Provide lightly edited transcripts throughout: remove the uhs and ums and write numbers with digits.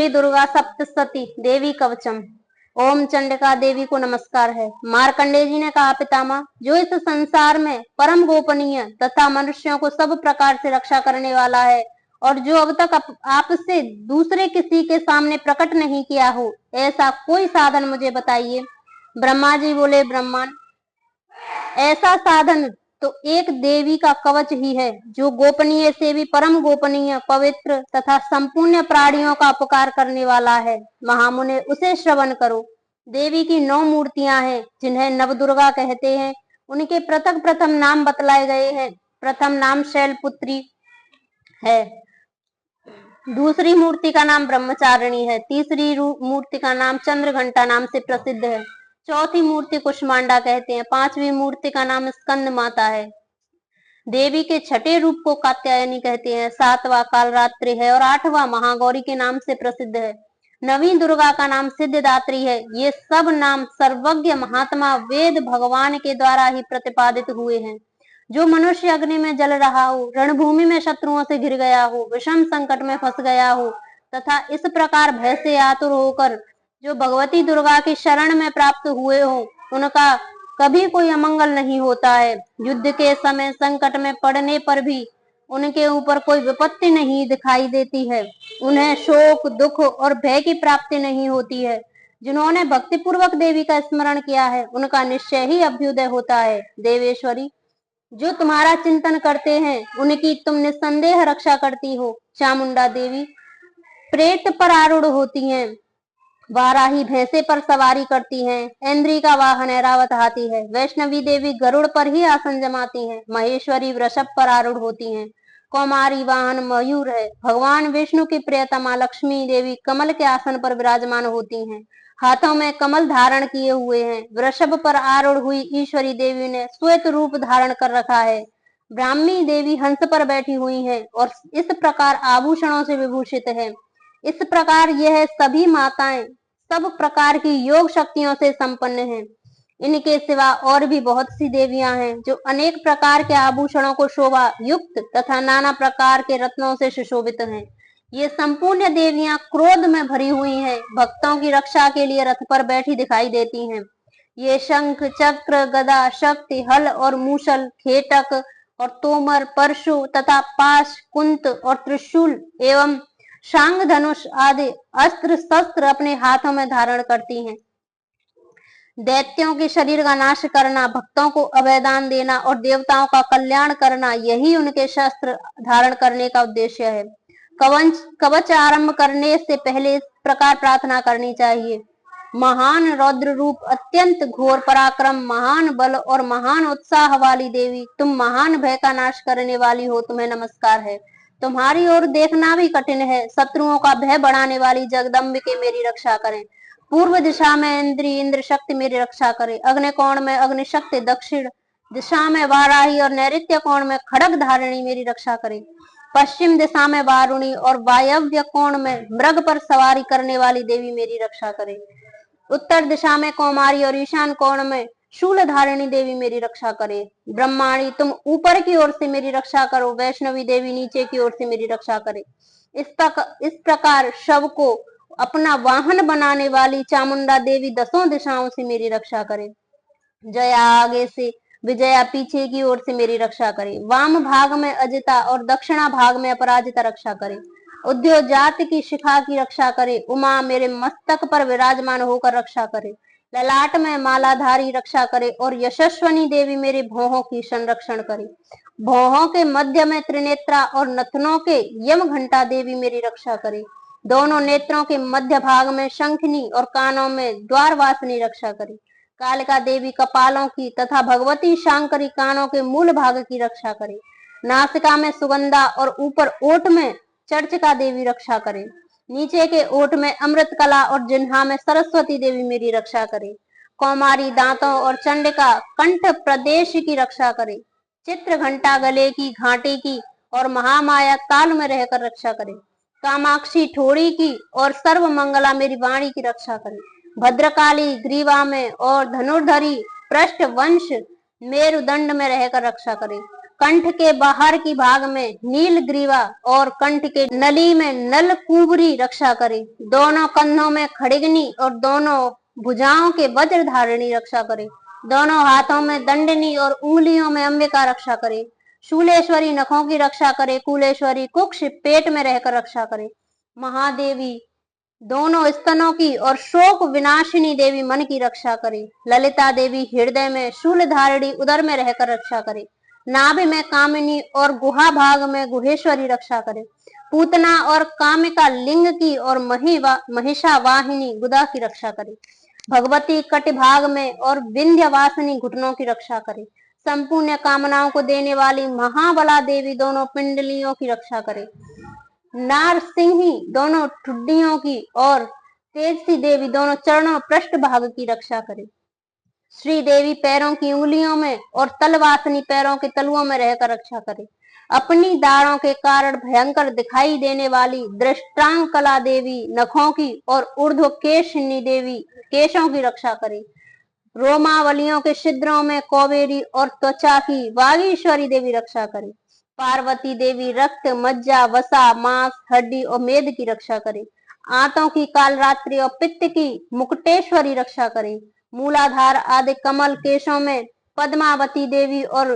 श्री दुर्गा सप्तशती देवी कवचम। ओम चंडिका देवी को नमस्कार है। मार्कंडेय जी ने कहा, पितामह, जो इस संसार में परम गोपनीय तथा मनुष्यों को सब प्रकार से रक्षा करने वाला है और जो अब तक आपसे दूसरे किसी के सामने प्रकट नहीं किया हो, ऐसा कोई साधन मुझे बताइए। ब्रह्मा जी बोले, ब्रह्मन, ऐसा साधन तो एक देवी का कवच ही है, जो गोपनीय से भी परम गोपनीय, पवित्र तथा संपूर्ण प्राणियों का उपकार करने वाला है। महामुने, उसे श्रवण करो। देवी की 9 मूर्तियां हैं, जिन्हें नवदुर्गा कहते हैं। उनके पृथक प्रथम नाम बतलाए गए हैं। प्रथम नाम शैलपुत्री है, दूसरी मूर्ति का नाम ब्रह्मचारिणी है, तीसरी मूर्ति का नाम चंद्रघंटा नाम से प्रसिद्ध है, चौथी मूर्ति कुष्मांडा कहते हैं, पांचवी मूर्ति का नाम स्कंद माता है। देवी के छठे रूप को कात्यायनी कहते हैं, सातवां कालरात्रि है और आठवां महागौरी के नाम से प्रसिद्ध है। नवीं दुर्गा का नाम सिद्धिदात्री है। ये सब नाम सर्वज्ञ महात्मा वेद भगवान के द्वारा ही प्रतिपादित हुए हैं। जो मनुष्य अग्नि में जल रहा हो, रणभूमि में शत्रुओं से घिर गया हो, विषम संकट में फंस गया हो तथा इस प्रकार भय से आतुर होकर जो भगवती दुर्गा की शरण में प्राप्त हुए हो, उनका कभी कोई अमंगल नहीं होता है। युद्ध के समय संकट में पड़ने पर भी उनके ऊपर कोई विपत्ति नहीं दिखाई देती है। उन्हें शोक, दुख और भय की प्राप्ति नहीं होती है। जिन्होंने भक्ति पूर्वक देवी का स्मरण किया है, उनका निश्चय ही अभ्युदय होता है। देवेश्वरी, जो तुम्हारा चिंतन करते हैं, उनकी तुम निस्संदेह रक्षा करती हो। चामुंडा देवी प्रेत पर आरूढ़ होती हैं, वाराही भैंसे पर सवारी करती हैं, ऐन्द्री का वाहन ऐरावत हाथी है, वैष्णवी देवी गरुड़ पर ही आसन जमाती हैं, महेश्वरी वृषभ पर आरूढ़ होती हैं, कौमारी वाहन मयूर है, भगवान विष्णु की प्रियतमा लक्ष्मी देवी कमल के आसन पर विराजमान होती हैं, हाथों में कमल धारण किए हुए हैं। वृषभ पर आरूढ़ हुई ईश्वरी देवी ने श्वेत रूप धारण कर रखा है। ब्राह्मी देवी हंस पर बैठी हुई है और इस प्रकार आभूषणों से विभूषित है। इस प्रकार यह सभी माताएं सब प्रकार की योग शक्तियों से संपन्न हैं। इनके सिवा और भी बहुत सी देवियां हैं, जो अनेक प्रकार के आभूषणों को शोभा युक्त तथा नाना प्रकार के रत्नों से सुशोभित हैं। ये संपूर्ण देवियां क्रोध में भरी हुई हैं, भक्तों की रक्षा के लिए रथ पर बैठी दिखाई देती हैं। ये शंख, चक्र, गदा, शक्ति, हल और मूसल, खेटक और तोमर, परशु तथा पाश, कुंत और त्रिशूल एवं शांग धनुष आदि अस्त्र शस्त्र अपने हाथों में धारण करती हैं। दैत्यों के शरीर का नाश करना, भक्तों को अभयदान देना और देवताओं का कल्याण करना, यही उनके शस्त्र धारण करने का उद्देश्य है। कवच आरंभ करने से पहले इस प्रकार प्रार्थना करनी चाहिए। महान रौद्र रूप, अत्यंत घोर पराक्रम, महान बल और महान उत्साह वाली देवी, तुम महान भय का नाश करने वाली हो, तुम्हें नमस्कार है। तुम्हारी ओर देखना भी कठिन है। शत्रुओं का भय बढ़ाने वाली जगदम्बिके मेरी रक्षा करें। पूर्व दिशा में इंद्र शक्ति मेरी रक्षा करे। अग्नि कोण में अग्नि शक्ति, दक्षिण दिशा में वाराही और नैऋत्य कोण में खड़ग धारिणी मेरी रक्षा करे। पश्चिम दिशा में वारुणी और वायव्य कोण में मृग पर सवारी करने वाली देवी मेरी रक्षा करे। उत्तर दिशा में कौमारी और ईशान कोण में शूल धारिणी देवी मेरी रक्षा करे। ब्रह्माणी, तुम ऊपर की ओर से मेरी रक्षा करो। वैष्णवी देवी नीचे की ओर से मेरी रक्षा करे। इस प्रकार शव को अपना वाहन बनाने वाली चामुंडा देवी दसों दिशाओं से मेरी रक्षा करे। जया आगे से, विजया पीछे की ओर से मेरी रक्षा करे। वाम भाग में अजिता और दक्षिणा भाग में अपराजिता रक्षा करे। उद्योजात की शिखा की रक्षा करे। उमा मेरे मस्तक पर विराजमान होकर रक्षा करे। ललाट में मालाधारी रक्षा करे और यशस्वनी देवी मेरे भौहों की संरक्षण करे। भौहों के मध्य में त्रिनेत्रा और नथनों के यम घंटा देवी मेरी रक्षा करे। दोनों नेत्रों के मध्य भाग में शंखनी और कानों में द्वारवासिनी रक्षा करे। कालिका देवी कपालों की तथा भगवती शांकरी कानों के मूल भाग की रक्षा करे। नासिका में सुगंधा और ऊपर ओठ में चर्चिका देवी रक्षा करे। नीचे के ओठ में अमृत कला और जिह्वा में सरस्वती देवी मेरी रक्षा करे। कौमारी दांतों और चंडिका कंठ प्रदेश की रक्षा करे। चित्र घंटा गले की, घाटी की और महामाया ताल में रहकर रक्षा करे। कामाक्षी ठोड़ी की और सर्व मंगला मेरी वाणी की रक्षा करे। भद्रकाली ग्रीवा में और धनुर्धरी पृष्ठ वंश मेरुदंड में रहकर रक्षा करे। कंठ के बाहर की भाग में नील ग्रीवा और कंठ के नली में नल कुबरी रक्षा करे। दोनों कंधों में खड़िगनी और दोनों भुजाओं के वज्र धारिणी रक्षा करे। दोनों हाथों में दंडनी और उंगलियों में अंबिका रक्षा करे। शूलेश्वरी नखों की रक्षा करे। कुलेश्वरी कुक्ष पेट में रहकर रक्षा करे। महादेवी दोनों स्तनों की और शोक विनाशिनी देवी मन की रक्षा करे। ललिता देवी हृदय में, शूल धारिणी उदर में रहकर रक्षा करे। नाभि में कामिनी और गुहा भाग में गुहेश्वरी रक्षा करे। पूतना और कामिका लिंग की और महिषा वाहिनी गुदा की रक्षा करे। भगवती कट भाग में और विंध्यवासिनी घुटनों की रक्षा करे। संपूर्ण कामनाओं को देने वाली महाबला देवी दोनों पिंडलियों की रक्षा करे। नारसिंही दोनों ठुड्डियों की और तेजसी देवी दोनों चरणों पृष्ठ भाग की रक्षा करे। श्री देवी पैरों की उंगलियों में और तलवासनी पैरों के तलुओं में रहकर रक्षा करे। अपनी दाढ़ों के कारण भयंकर दिखाई देने वाली दृष्टांकला देवी नखों की और ऊर्ध्व केशनी देवी केशों की रक्षा करे। रोमावलियों के छिद्रों में कौबेरी और त्वचा की वागीश्वरी देवी रक्षा करे। पार्वती देवी रक्त, मज्जा, वसा, मांस, हड्डी और मेद की रक्षा करे। आंतों की कालरात्रि और पित्त की मुकुटेश्वरी रक्षा करे। मूलाधार आदि कमल केशों में पद्मावती देवी और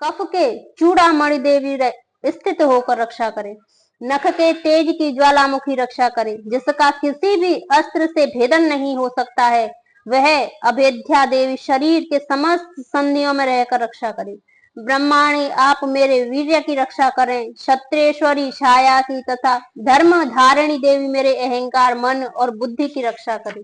कफ के चूड़ामणि देवी स्थित होकर रक्षा करे। नख के तेज की ज्वालामुखी रक्षा करे। जिसका किसी भी अस्त्र से भेदन नहीं हो सकता है, वह अभेद्या देवी शरीर के समस्त संधियों में रहकर रक्षा करे। ब्रह्माणी आप मेरे वीर्य की रक्षा करें। क्षत्रेश्वरी छाया की तथा धर्म धारिणी देवी मेरे अहंकार, मन और बुद्धि की रक्षा करें।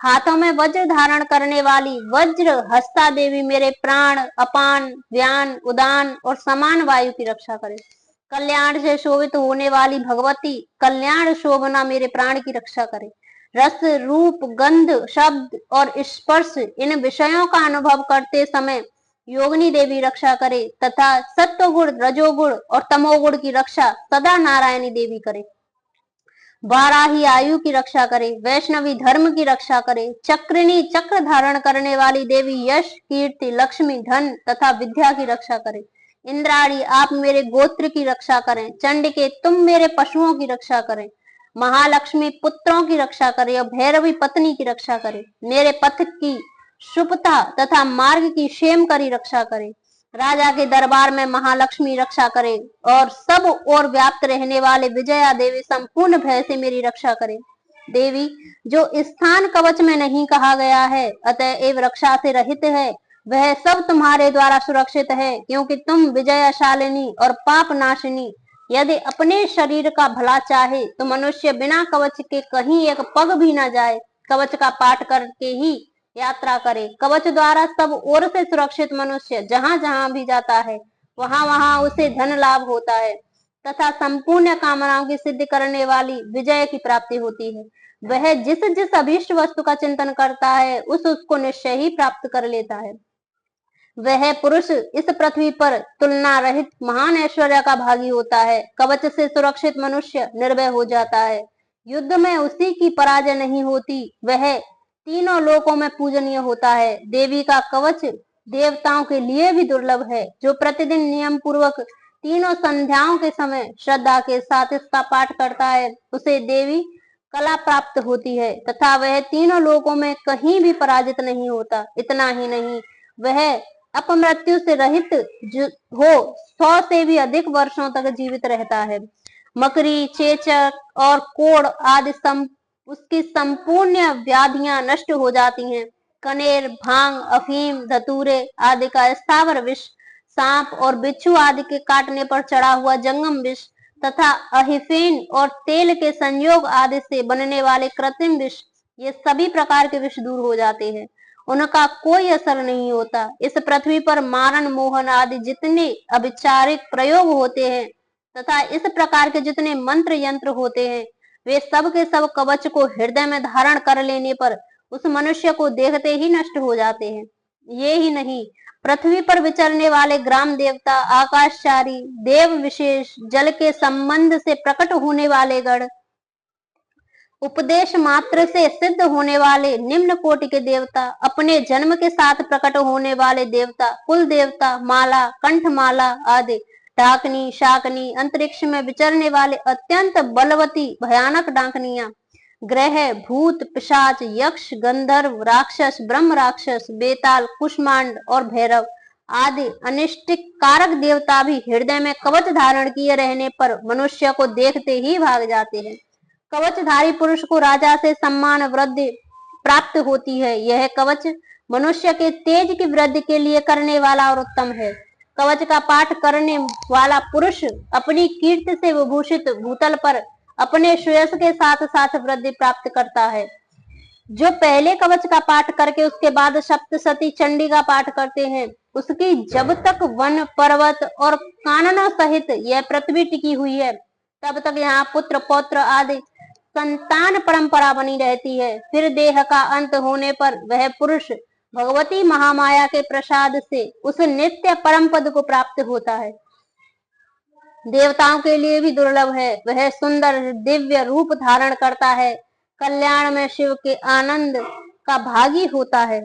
हाथों में वज्र धारण करने वाली वज्र हस्ता देवी मेरे प्राण, अपान, व्यान, उदान और समान वायु की रक्षा करे। कल्याण से शोभित होने वाली भगवती कल्याण शोभना मेरे प्राण की रक्षा करे। रस, रूप, गंध, शब्द और स्पर्श इन विषयों का अनुभव करते समय योगिनी देवी रक्षा करे तथा सत्वगुण, रजोगुण और तमोगुण की रक्षा सदा नारायणी देवी करे। वाराही आयु की रक्षा करे। वैष्णवी धर्म की रक्षा करे। चक्रिणी चक्र धारण करने वाली देवी यश, कीर्ति, लक्ष्मी, धन तथा विद्या की रक्षा करे। इंद्राणी आप मेरे गोत्र की रक्षा करें। चंडिके तुम मेरे पशुओं की रक्षा करें। महालक्ष्मी पुत्रों की रक्षा करे और भैरवी पत्नी की रक्षा करे। मेरे पथ की शुभता तथा मार्ग की क्षेम करी रक्षा करे। राजा के दरबार में महालक्ष्मी रक्षा करे और सब ओर व्याप्त रहने वाले विजया देवी संपूर्ण भय से मेरी रक्षा करे। देवी जो स्थान कवच में नहीं कहा गया है अतएव रक्षा से रहित है, वह सब तुम्हारे द्वारा सुरक्षित है, क्योंकि तुम विजयशालिनी और पाप नाशिनी। यदि अपने शरीर का भला चाहे तो मनुष्य बिना कवच के कहीं एक पग भी न जाए, कवच का पाठ करके ही यात्रा करे। कवच द्वारा सब ओर से सुरक्षित मनुष्य जहां जहां भी जाता है वहां वहां उसे धन लाभ होता है तथा संपूर्ण कामनाओं की सिद्धि करने वाली विजय की प्राप्ति होती है। वह जिस जिस अभीष्ट वस्तु का चिंतन करता है उसको निश्चय ही प्राप्त कर लेता है। वह पुरुष इस पृथ्वी पर तुलना रहित महान ऐश्वर्य का भागी होता है। कवच से सुरक्षित मनुष्य निर्भय हो जाता है। युद्ध में उसी की पराजय नहीं होती। वह तीनों लोकों में पूजनीय होता है। देवी का कवच देवताओं के लिए भी दुर्लभ है। जो प्रतिदिन नियम पूर्वक तीनों संध्याओं के समय श्रद्धा के साथ इसका पाठ करता है उसे देवी कला प्राप्त होती है तथा वह तीनों लोकों में कहीं भी पराजित नहीं होता। इतना ही नहीं, वह अपमृत्यु से रहित हो 100 से भी अधिक वर्षों तक जीवित रहता है। मकरी, चेचक और कोढ़ आदि उसकी संपूर्ण व्याधियां नष्ट हो जाती हैं। कनेर, भांग, अफीम, धतूरे आदि का स्थावर विष, सांप और बिच्छू आदि के काटने पर चढ़ा हुआ जंगम विष तथा अहिफेन और तेल के संयोग आदि से बनने वाले कृत्रिम विष, ये सभी प्रकार के विष दूर हो जाते हैं। उनका कोई असर नहीं होता। इस पृथ्वी पर मारण, मोहन आदि जितने अभिचारिक प्रयोग होते हैं तथा इस प्रकार के जितने मंत्र यंत्र होते हैं वे सब के सब कवच को हृदय में धारण कर लेने पर उस मनुष्य को देखते ही नष्ट हो जाते हैं। ये ही नहीं, पृथ्वी पर विचरने वाले ग्राम देवता, आकाशचारी, देव विशेष, जल के संबंध से प्रकट होने वाले गण, उपदेश मात्र से सिद्ध होने वाले निम्न कोटि के देवता, अपने जन्म के साथ प्रकट होने वाले देवता, कुल देवता, माला, कंठमाला आदि, डाकनी, शाकनी, अंतरिक्ष में विचरने वाले अत्यंत बलवती भयानक डाकनियां, ग्रह, भूत, पिशाच, यक्ष, गंधर्व, राक्षस, ब्रह्म राक्षस, बेताल, कुष्मांड और भैरव आदि अनिष्टिक कारक देवता भी हृदय में कवच धारण किए रहने पर मनुष्य को देखते ही भाग जाते हैं। कवचधारी पुरुष को राजा से सम्मान वृद्धि प्राप्त होती है। यह कवच मनुष्य के तेज की वृद्धि के लिए करने वाला और उत्तम है। कवच का पाठ करने वाला पुरुष अपनी कीर्ति से विभूषित भूतल पर अपने श्रेयस के साथ साथ वृद्धि प्राप्त करता है। जो पहले कवच का पाठ करके उसके बाद सप्तशती चंडी का पाठ करते हैं, उसकी जब तक वन, पर्वत और काननों सहित यह पृथ्वी टिकी हुई है, तब तक यहाँ पुत्र पौत्र आदि संतान परंपरा बनी रहती है। फिर देह का अंत होने पर वह पुरुष भगवती महामाया के प्रसाद से उस नित्य परम पद को प्राप्त होता है। देवताओं के लिए भी दुर्लभ है। वह सुंदर दिव्य रूप धारण करता है, कल्याण में शिव के आनंद का भागी होता है।